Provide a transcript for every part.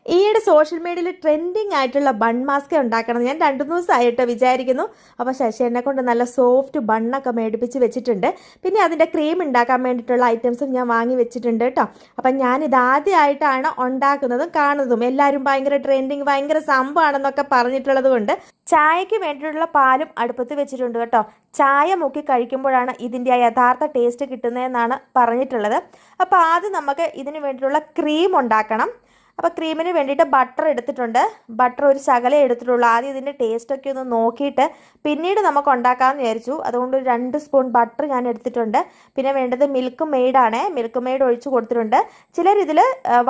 ഈയിടെ സോഷ്യൽ മീഡിയയിൽ ട്രെൻഡിങ് ആയിട്ടുള്ള ബൺ മാസ്ക് ഉണ്ടാക്കണം ഞാൻ 2-3 ദിവസമായിട്ട് വിചാരിക്കുന്നു. അപ്പോൾ ശശി എന്നെ കൊണ്ട് നല്ല സോഫ്റ്റ് ബണ്ണൊക്കെ മേടിപ്പിച്ച് വെച്ചിട്ടുണ്ട്. പിന്നെ അതിൻ്റെ ക്രീം ഉണ്ടാക്കാൻ വേണ്ടിയിട്ടുള്ള ഐറ്റംസും ഞാൻ വാങ്ങി വെച്ചിട്ടുണ്ട് കേട്ടോ. അപ്പം ഞാനിത് ആദ്യമായിട്ടാണ് ഉണ്ടാക്കുന്നതും കാണുന്നതും. എല്ലാവരും ഭയങ്കര ട്രെൻഡിങ് ഭയങ്കര സംഭവമാണെന്നൊക്കെ പറഞ്ഞിട്ടുള്ളത് കൊണ്ട് ചായക്ക് വേണ്ടിയിട്ടുള്ള പാലും അടുപ്പത്ത് വെച്ചിട്ടുണ്ട് കേട്ടോ. ചായ മുക്കി കഴിക്കുമ്പോഴാണ് ഇതിൻ്റെ യഥാർത്ഥ ടേസ്റ്റ് കിട്ടുന്നതെന്നാണ് പറഞ്ഞിട്ടുള്ളത്. അപ്പോൾ ആദ്യം നമുക്ക് ഇതിന് വേണ്ടിയിട്ടുള്ള ക്രീം ഉണ്ടാക്കണം. അപ്പോൾ ക്രീമിന് വേണ്ടിയിട്ട് ബട്ടർ എടുത്തിട്ടുണ്ട്. ബട്ടർ ഒരു ശകലം എടുത്തിട്ടുള്ളൂ. ആദ്യം ഇതിൻ്റെ ടേസ്റ്റൊക്കെ ഒന്ന് നോക്കിയിട്ട് പിന്നീട് നമുക്ക് ഉണ്ടാക്കാമെന്ന് വിചാരിച്ചു. അതുകൊണ്ട് 2 സ്പൂൺ ബട്ടർ ഞാൻ എടുത്തിട്ടുണ്ട്. പിന്നെ വേണ്ടത് മിൽക്ക് മെയ്ഡാണ്. മിൽക്ക് മെയ്ഡ് ഒഴിച്ച് കൊടുത്തിട്ടുണ്ട്. ചിലർ ഇതിൽ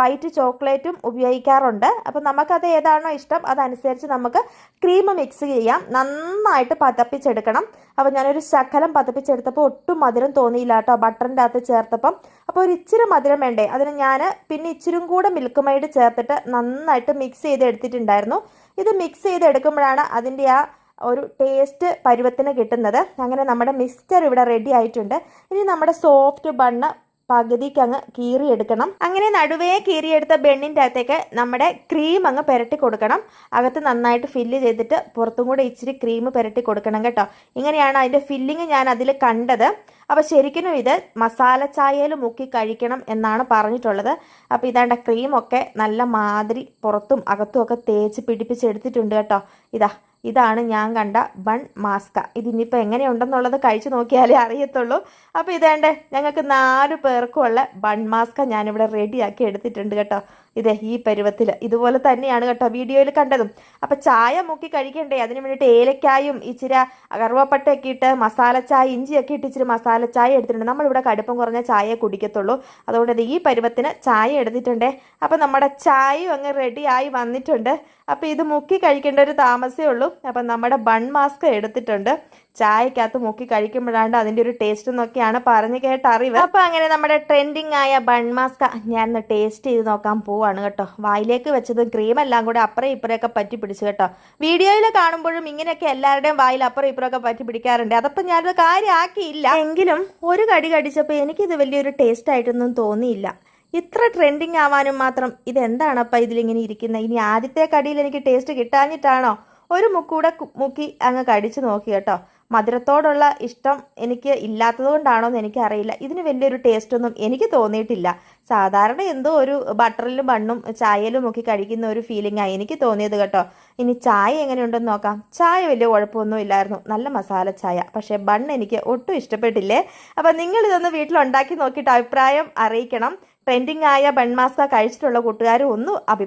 വൈറ്റ് ചോക്ലേറ്റും ഉപയോഗിക്കാറുണ്ട്. അപ്പോൾ നമുക്കത് ഏതാണോ ഇഷ്ടം അതനുസരിച്ച് നമുക്ക് ക്രീം മിക്സ് ചെയ്യാം. നന്നായിട്ട് പതപ്പിച്ചെടുക്കണം. അപ്പോൾ ഞാനൊരു ശകലം പതപ്പിച്ചെടുത്തപ്പോൾ ഒട്ടും മധുരം തോന്നിയില്ല കേട്ടോ ബട്ടറിൻ്റെ അകത്ത് ചേർത്തപ്പം. അപ്പോൾ ഒരു ഇച്ചിരി മധുരം വേണ്ടേ, അതിന് ഞാൻ പിന്നെ ഇച്ചിരും കൂടെ മിൽക്ക് മെയ്ഡ് ചേർത്തിട്ട് നന്നായിട്ട് മിക്സ് ചെയ്ത് എടുത്തിട്ടുണ്ടായിരുന്നു. ഇത് മിക്സ് ചെയ്ത് എടുക്കുമ്പോഴാണ് അതിൻ്റെ ആ ഒരു ടേസ്റ്റ് പരുവത്തിന് കിട്ടുന്നത്. അങ്ങനെ നമ്മുടെ മിക്സ്ചർ ഇവിടെ റെഡി ആയിട്ടുണ്ട്. ഇനി നമ്മുടെ സോഫ്റ്റ് ബണ്ണ് പകുതിക്ക് അങ്ങ് കീറിയെടുക്കണം. അങ്ങനെ നടുവേ കീറിയെടുത്ത ബണ്ണിൻ്റെ അകത്തേക്ക് നമ്മുടെ ക്രീം അങ്ങ് പുരട്ടി കൊടുക്കണം. അകത്ത് നന്നായിട്ട് ഫില്ല് ചെയ്തിട്ട് പുറത്തും കൂടെ ഇച്ചിരി ക്രീം പുരട്ടി കൊടുക്കണം കേട്ടോ. ഇങ്ങനെയാണ് അതിൻ്റെ ഫില്ലിങ് ഞാൻ അതിൽ കണ്ടത്. അപ്പോൾ ശരിക്കും ഇത് മസാല ചായയിൽ മുക്കി കഴിക്കണം എന്നാണ് പറഞ്ഞിട്ടുള്ളത്. അപ്പോൾ ഇതാണ്ട ക്രീമൊക്കെ നല്ല മാതിരി പുറത്തും അകത്തും ഒക്കെ തേച്ച് പിടിപ്പിച്ചെടുത്തിട്ടുണ്ട് കേട്ടോ. ഇതാണ് ഞാൻ കണ്ട ബൺ മാസ്ക. ഇതിനിപ്പോൾ എങ്ങനെയുണ്ടെന്നുള്ളത് കഴിച്ചു നോക്കിയാലേ അറിയത്തുള്ളൂ. അപ്പോൾ ഇതേണ്ട ഞങ്ങൾക്ക് 4 പേർക്കുമുള്ള ബൺ മാസ്ക ഞാനിവിടെ റെഡിയാക്കി എടുത്തിട്ടുണ്ട് കേട്ടോ. ഈ പരുവത്തിൽ ഇതുപോലെ തന്നെയാണ് കേട്ടോ വീഡിയോയിൽ കണ്ടതും. അപ്പോൾ ചായ മുക്കി കഴിക്കണ്ടേ, അതിന് വേണ്ടിയിട്ട് ഏലക്കായും ഇച്ചിരി കറുവപ്പട്ടയൊക്കെ ഇട്ട് മസാല ചായ ഇഞ്ചിയൊക്കെ ഇട്ട് ഇച്ചിരി മസാല ചായ എടുത്തിട്ടുണ്ട്. നമ്മളിവിടെ കടുപ്പം കുറഞ്ഞ ചായ കുടിക്കത്തുള്ളൂ. അതുകൊണ്ട് ഈ പരുവത്തിന് ചായ എടുത്തിട്ടുണ്ടേ. അപ്പോൾ നമ്മുടെ ചായയും അങ്ങ് റെഡിയായി വന്നിട്ടുണ്ട്. അപ്പോൾ ഇത് മുക്കി കഴിക്കേണ്ട ഒരു താമസമേ ഉള്ളൂ. അപ്പം നമ്മുടെ ബൺ മാസ്ക് എടുത്തിട്ടുണ്ട്. ചായക്കകത്ത് മുക്കി കഴിക്കുമ്പോഴാണ്ട് അതിൻ്റെ ഒരു ടേസ്റ്റ് എന്നൊക്കെയാണ് പറഞ്ഞു കേട്ട അറിവ്. അപ്പോൾ അങ്ങനെ നമ്മുടെ ട്രെൻഡിങ് ആയ ബൺ മാസ്ക ഞാൻ ടേസ്റ്റ് ചെയ്ത് നോക്കാൻ പോവാണ് കേട്ടോ. വായിലേക്ക് വെച്ചത് ക്രീമെല്ലാം കൂടെ അപ്പുറം ഇപ്പുറമൊക്കെ പറ്റി പിടിച്ചു കേട്ടോ. വീഡിയോയിൽ കാണുമ്പോഴും ഇങ്ങനെയൊക്കെ എല്ലാവരുടെയും വായിൽ അപ്പുറം ഇപ്പുറമൊക്കെ പറ്റി പിടിക്കാറുണ്ട്. അതപ്പോൾ ഞാനത് കാര്യമാക്കിയില്ല. എങ്കിലും ഒരു കടി കടിച്ചപ്പോൾ എനിക്കിത് വലിയൊരു ടേസ്റ്റ് ആയിട്ടൊന്നും തോന്നിയില്ല. ഇത്ര ട്രെൻഡിങ് ആവാനും മാത്രം ഇതെന്താണപ്പോൾ ഇതിലിങ്ങനെ ഇരിക്കുന്നത്? ഇനി ആദ്യത്തെ കടിയിൽ എനിക്ക് ടേസ്റ്റ് കിട്ടാഞ്ഞിട്ടാണോ? ഒരു മുക്കൂടെ മുക്കി അങ്ങ് കടിച്ചു നോക്കി കേട്ടോ. മധുരത്തോടുള്ള ഇഷ്ടം എനിക്ക് ഇല്ലാത്തത് കൊണ്ടാണോ എന്ന് എനിക്കറിയില്ല. ഇതിന് വലിയൊരു ടേസ്റ്റൊന്നും എനിക്ക് തോന്നിയിട്ടില്ല. സാധാരണ എന്തോ ഒരു ബട്ടറിലും ബണ്ണും ചായയിലും മുക്കി കഴിക്കുന്ന ഒരു ഫീലിംഗാണ് എനിക്ക് തോന്നിയത് കേട്ടോ. ഇനി ചായ എങ്ങനെയുണ്ടെന്ന് നോക്കാം. ചായ വലിയ കുഴപ്പമൊന്നും ഇല്ലായിരുന്നു, നല്ല മസാല ചായ. പക്ഷേ ബണ്ണ് എനിക്ക് ഒട്ടും ഇഷ്ടപ്പെട്ടില്ലേ. അപ്പം നിങ്ങളിതൊന്ന് വീട്ടിലുണ്ടാക്കി നോക്കിയിട്ട് അഭിപ്രായം അറിയിക്കണം. ട്രെൻഡിങ് ആയ ബൺ മാസ്ക കഴിച്ചിട്ടുള്ള കൂട്ടുകാരും ഒന്ന് അഭിപ്രായം